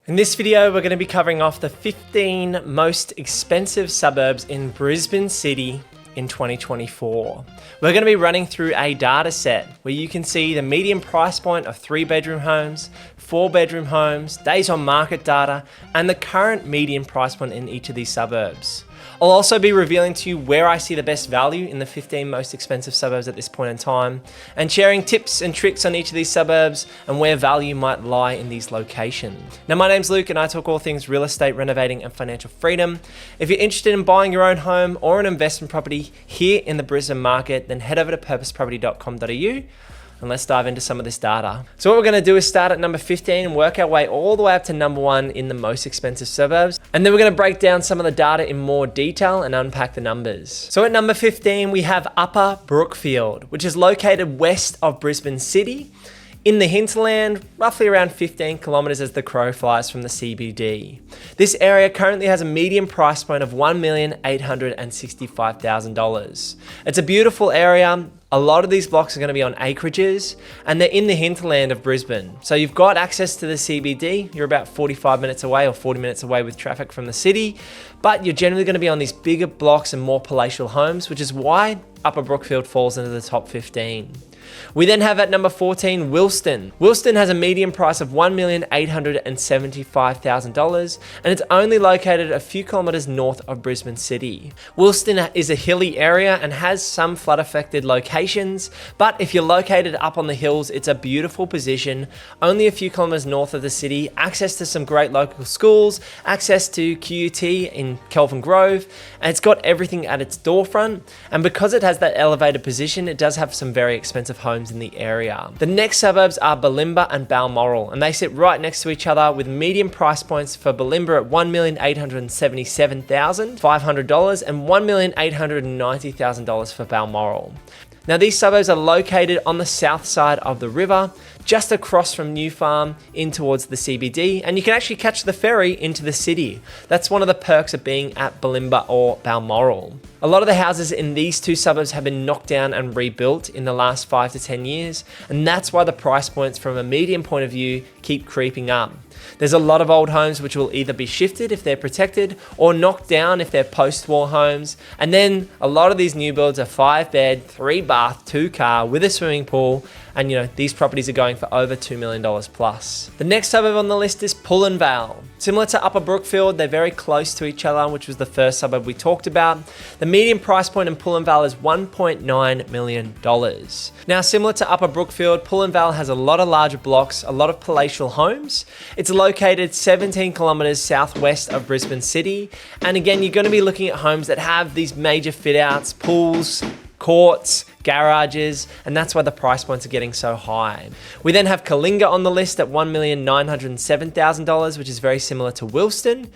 In this video, we're going to be covering off the 15 most expensive suburbs in Brisbane City in 2024. We're going to be running through a data set where you can see the median price point of 3-bedroom homes, 4-bedroom homes, days on market data, and the current median price point in each of these suburbs. I'll also be revealing to you where I see the best value in the 15 most expensive suburbs at this point in time, and sharing tips and tricks on each of these suburbs and where value might lie in these locations. Now, my name's Luke and I talk all things real estate, renovating and financial freedom. If you're interested in buying your own home or an investment property here in the Brisbane market, then head over to purposeproperty.com.au. and let's dive into some of this data. So what we're going to do is start at number 15 and work our way all the way up to number 1 in the most expensive suburbs. And then we're going to break down some of the data in more detail and unpack the numbers. So at number 15, we have Upper Brookfield, which is located west of Brisbane City in the hinterland, roughly around 15 kilometers as the crow flies from the CBD. This area currently has a median price point of $1,865,000. It's a beautiful area. A lot of these blocks are going to be on acreages and they're in the hinterland of Brisbane. So you've got access to the CBD. You're about 45 minutes away or 40 minutes away with traffic from the city, but you're generally going to be on these bigger blocks and more palatial homes, which is why Upper Brookfield falls into the top 15. We then have at number 14, Wilston. Wilston has a median price of $1,875,000 and it's only located a few kilometers north of Brisbane City. Wilston is a hilly area and has some flood affected locations, but if you're located up on the hills, it's a beautiful position, only a few kilometers north of the city, access to some great local schools, access to QUT in Kelvin Grove, and it's got everything at its doorfront. And because it has that elevated position, it does have some very expensive homes in the area. The next suburbs are Bulimba and Balmoral, and they sit right next to each other with median price points for Bulimba at $1,877,500 and $1,890,000 for Balmoral. Now, these suburbs are located on the south side of the river, just across from New Farm in towards the CBD, and you can actually catch the ferry into the city. That's one of the perks of being at Bulimba or Balmoral. A lot of the houses in these two suburbs have been knocked down and rebuilt in the last 5 to 10 years, and that's why the price points from a median point of view keep creeping up. There's a lot of old homes which will either be shifted if they're protected or knocked down if they're post-war homes. And then a lot of these new builds are 5-bed, 3-bath, 2-car with a swimming pool. And these properties are going for over $2 million plus. The next suburb on the list is Pullen Vale. Similar to Upper Brookfield, they're very close to each other, which was the first suburb we talked about. The median price point in Pullen Vale is $1.9 million. Now, similar to Upper Brookfield, Pullen Vale has a lot of larger blocks, a lot of palatial homes. It's located 17 kilometers southwest of Brisbane City. And again, you're going to be looking at homes that have these major fit outs, pools, courts, garages, and that's why the price points are getting so high. We then have Kalinga on the list at $1,907,000, which is very similar to Wilston.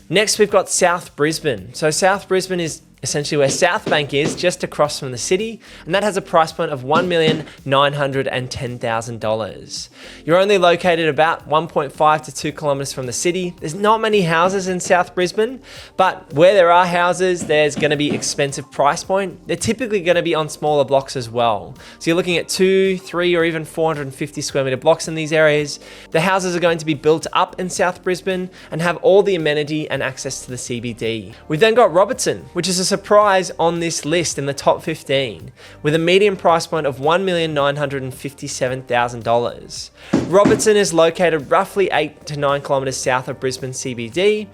Next, we've got South Brisbane. So South Brisbane is essentially where South Bank is, just across from the city, and that has a price point of $1,910,000. You're only located about 1.5 to 2 kilometers from the city. There's not many houses in South Brisbane, but where there are houses, there's going to be expensive price point. They're typically going to be on smaller blocks as well. So you're looking at 2, 3, or even 450 square meter blocks in these areas. The houses are going to be built up in South Brisbane and have all the amenity and access to the CBD. We've then got Robertson, which is a surprise on this list in the top 15, with a median price point of $1,957,000. Robertson is located roughly 8 to 9 kilometers south of Brisbane CBD,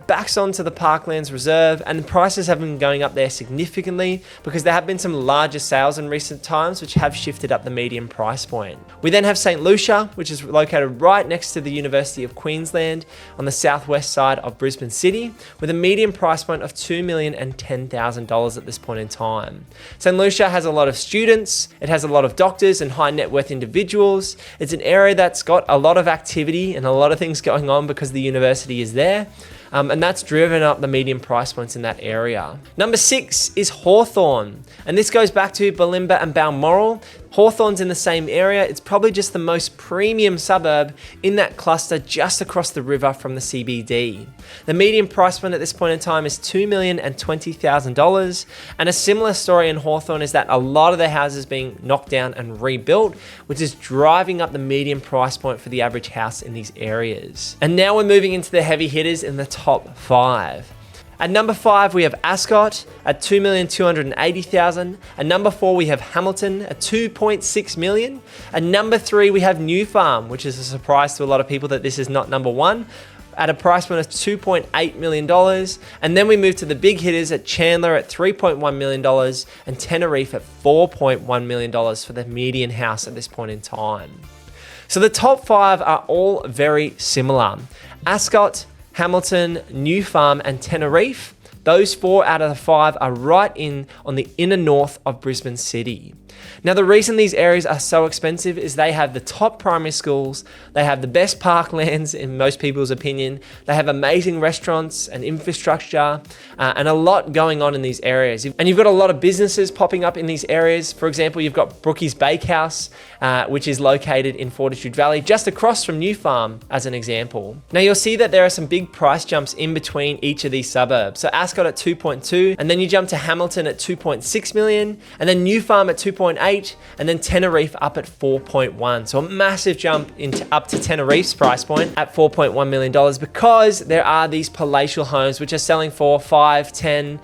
backs onto the Parklands Reserve, and the prices have been going up there significantly because there have been some larger sales in recent times which have shifted up the median price point. We then have St. Lucia, which is located right next to the University of Queensland on the southwest side of Brisbane City, with a median price point of $2,010,000 at this point in time. St. Lucia has a lot of students, it has a lot of doctors and high net worth individuals. It's an area that's got a lot of activity and a lot of things going on because the university is there. and that's driven up the median price points in that area. Number 6 is Hawthorn, and this goes back to Bulimba and Balmoral. Hawthorn's in the same area. It's probably just the most premium suburb in that cluster just across the river from the CBD. The median price point at this point in time is $2,020,000, and a similar story in Hawthorn is that a lot of the houses being knocked down and rebuilt, which is driving up the median price point for the average house in these areas. And now we're moving into the heavy hitters in the top 5. At number 5, we have Ascot at $2,280,000. At number 4, we have Hamilton at $2.6 million. At number 3, we have New Farm, which is a surprise to a lot of people that this is not number 1, at a price point of $2.8 million. And then we move to the big hitters at Chandler at $3.1 million and Tenerife at $4.1 million for the median house at this point in time. So the top 5 are all very similar. Ascot, Hamilton, New Farm, and Tenerife. Those 4 out of the 5 are right in on the inner north of Brisbane City. Now, the reason these areas are so expensive is they have the top primary schools, they have the best parklands in most people's opinion, they have amazing restaurants and infrastructure, and a lot going on in these areas. And you've got a lot of businesses popping up in these areas. For example, you've got Brookie's Bakehouse, which is located in Fortitude Valley, just across from New Farm, as an example. Now, you'll see that there are some big price jumps in between each of these suburbs. So Ascot at 2.2, and then you jump to Hamilton at 2.6 million, and then New Farm at 2.8, and then Tenerife up at 4.1. So a massive jump up to Tenerife's price point at $4.1 million because there are these palatial homes which are selling for $5, $10,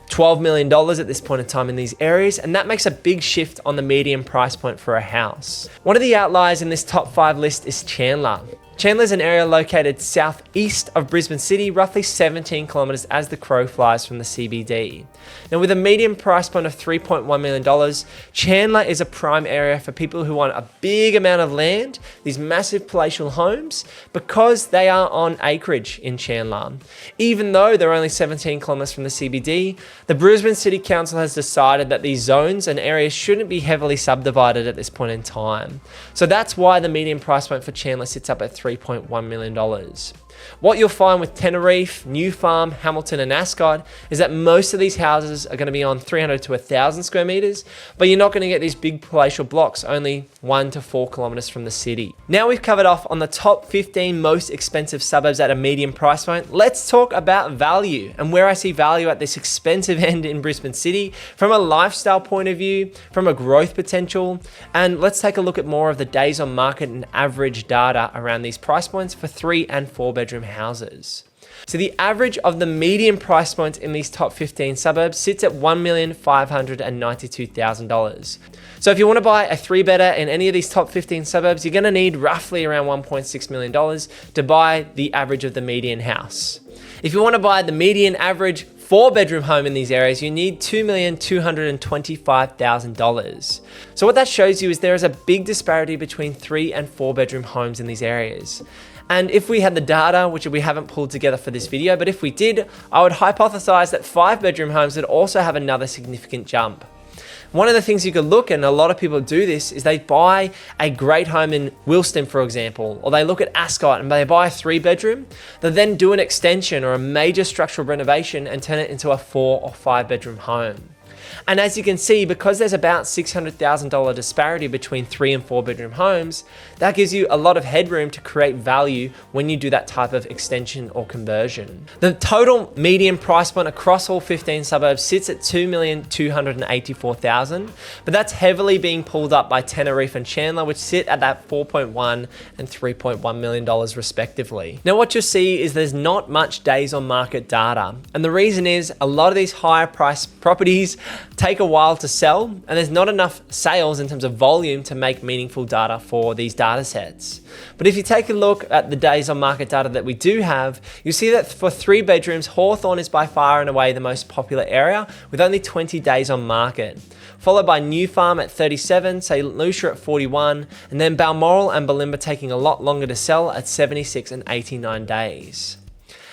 $12 million at this point in time in these areas, and that makes a big shift on the median price point for a house. One of the outliers in this top 5 list is Chandler. Chandler is an area located southeast of Brisbane City, roughly 17 kilometers as the crow flies from the CBD. Now, with a median price point of $3.1 million, Chandler is a prime area for people who want a big amount of land, these massive palatial homes, because they are on acreage in Chandler. Even though they're only 17 kilometers from the CBD, the Brisbane City Council has decided that these zones and areas shouldn't be heavily subdivided at this point in time. So that's why the median price point for Chandler sits up at $3.1 million. What you'll find with Tenerife, New Farm, Hamilton, and Ascot is that most of these houses are going to be on 300 to 1,000 square meters, but you're not going to get these big palatial blocks only 1 to 4 kilometers from the city. Now we've covered off on the top 15 most expensive suburbs at a median price point. Let's talk about value and where I see value at this expensive end in Brisbane City from a lifestyle point of view, from a growth potential, and let's take a look at more of the days on market and average data around these price points for 3 and 4 bedroom houses. So the average of the median price points in these top 15 suburbs sits at $1,592,000. So if you want to buy a 3-bedder in any of these top 15 suburbs, you're going to need roughly around $1.6 million to buy the average of the median house. If you want to buy the median average 4-bedroom home in these areas, you need $2,225,000. So what that shows you is there is a big disparity between 3 and 4-bedroom homes in these areas. And if we had the data, which we haven't pulled together for this video, but if we did, I would hypothesize that 5-bedroom homes would also have another significant jump. One of the things you could look at, and a lot of people do this, is they buy a great home in Wilston, for example, or they look at Ascot and they buy a 3-bedroom. They then do an extension or a major structural renovation and turn it into a 4 or 5-bedroom home. And as you can see, because there's about $600,000 disparity between 3 and 4-bedroom homes, that gives you a lot of headroom to create value when you do that type of extension or conversion. The total median price point across all 15 suburbs sits at $2,284,000, but that's heavily being pulled up by Tenerife and Chandler, which sit at that $4.1 and $3.1 million respectively. Now what you'll see is there's not much days on market data, and the reason is a lot of these higher priced properties take a while to sell, and there's not enough sales in terms of volume to make meaningful data for these data sets. But if you take a look at the days on market data that we do have, you'll see that for 3 bedrooms, Hawthorn is by far and away the most popular area with only 20 days on market, followed by New Farm at 37, St. Lucia at 41, and then Balmoral and Bulimba taking a lot longer to sell at 76 and 89 days.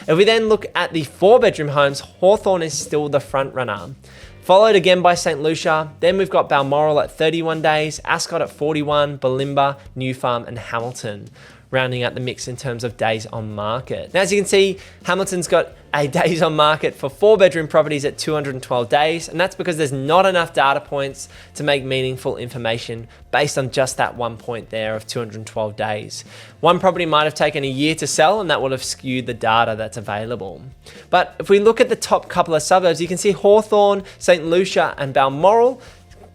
If we then look at the 4-bedroom homes, Hawthorn is still the front runner, followed again by St. Lucia. Then we've got Balmoral at 31 days, Ascot at 41, Bulimba, New Farm, and Hamilton. rounding out the mix in terms of days on market. Now, as you can see, Hamilton's got a days on market for 4-bedroom properties at 212 days, and that's because there's not enough data points to make meaningful information based on just that one point there of 212 days. One property might have taken a year to sell, and that would have skewed the data that's available. But if we look at the top couple of suburbs, you can see Hawthorn, St. Lucia and Balmoral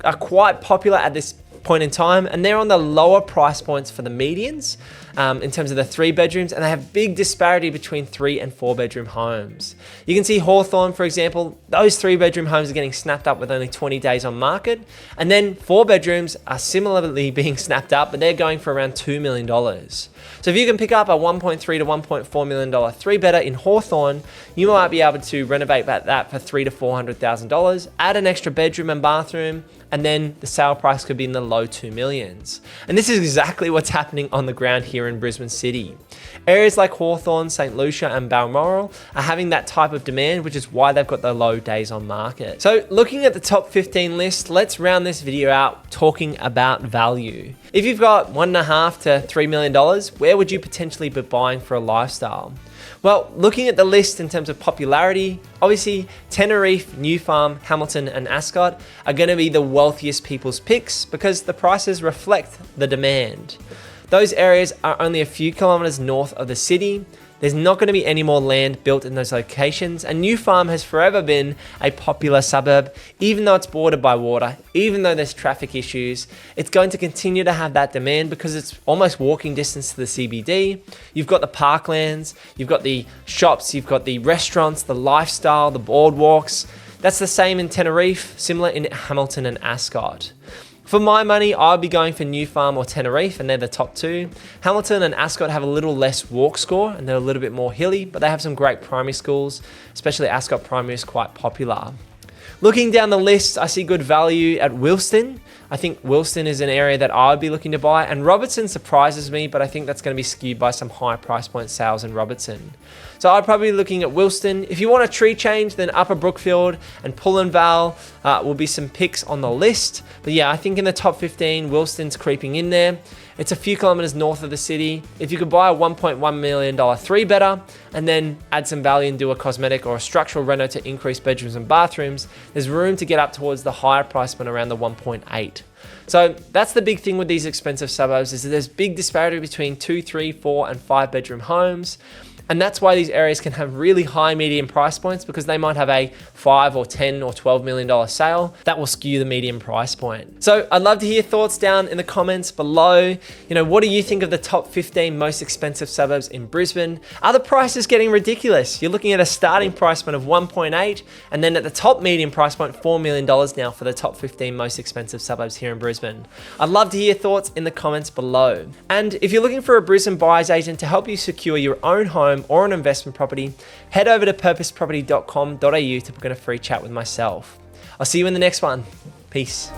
are quite popular at this point in time, and they're on the lower price points for the medians in terms of the 3 bedrooms, and they have big disparity between 3 and 4 bedroom homes. You can see Hawthorn, for example, those 3 bedroom homes are getting snapped up with only 20 days on market, and then 4 bedrooms are similarly being snapped up, but they're going for around $2 million. So if you can pick up a $1.3 to $1.4 million 3-bedder in Hawthorn, you might be able to renovate that for $300,000 to $400,000, add an extra bedroom and bathroom, and then the sale price could be in the low 2 millions. And this is exactly what's happening on the ground here in Brisbane City. Areas like Hawthorn, St. Lucia and Balmoral are having that type of demand, which is why they've got the low days on market. So looking at the top 15 list, let's round this video out talking about value. If you've got $1.5 to $3 million, where would you potentially be buying for a lifestyle? Well, looking at the list in terms of popularity, obviously Tenerife, New Farm, Hamilton and Ascot are going to be the wealthiest people's picks because the prices reflect the demand. Those areas are only a few kilometers north of the city. There's not going to be any more land built in those locations, and New Farm has forever been a popular suburb. Even though it's bordered by water, even though there's traffic issues, it's going to continue to have that demand because it's almost walking distance to the CBD. You've got the parklands, you've got the shops, you've got the restaurants, the lifestyle, the boardwalks. That's the same in Tenerife, similar in Hamilton and Ascot. For my money, I'd be going for New Farm or Tenerife, and they're the top 2. Hamilton and Ascot have a little less walk score, and they're a little bit more hilly, but they have some great primary schools, especially Ascot Primary is quite popular. Looking down the list, I see good value at Wilston. I think Wilston is an area that I would be looking to buy, and Robertson surprises me, but I think that's going to be skewed by some high price point sales in Robertson. So I'd probably be looking at Wilston. If you want a tree change, then Upper Brookfield and Pullenvale will be some picks on the list. But yeah, I think in the top 15, Wilston's creeping in there. It's a few kilometers north of the city. If you could buy a $1.1 million 3-bedder and then add some value and do a cosmetic or a structural reno to increase bedrooms and bathrooms, there's room to get up towards the higher price point around the 1.8. So that's the big thing with these expensive suburbs is that there's big disparity between 2, 3, 4 and 5 bedroom homes. And that's why these areas can have really high median price points because they might have a $5 or $10 or $12 million sale that will skew the median price point. So I'd love to hear thoughts down in the comments below. What do you think of the top 15 most expensive suburbs in Brisbane? Are the prices getting ridiculous? You're looking at a starting price point of 1.8 and then at the top median price point, $4 million now for the top 15 most expensive suburbs here in Brisbane. I'd love to hear thoughts in the comments below. And if you're looking for a Brisbane buyer's agent to help you secure your own home or an investment property, head over to purposeproperty.com.au to book in a free chat with myself. I'll see you in the next one. Peace.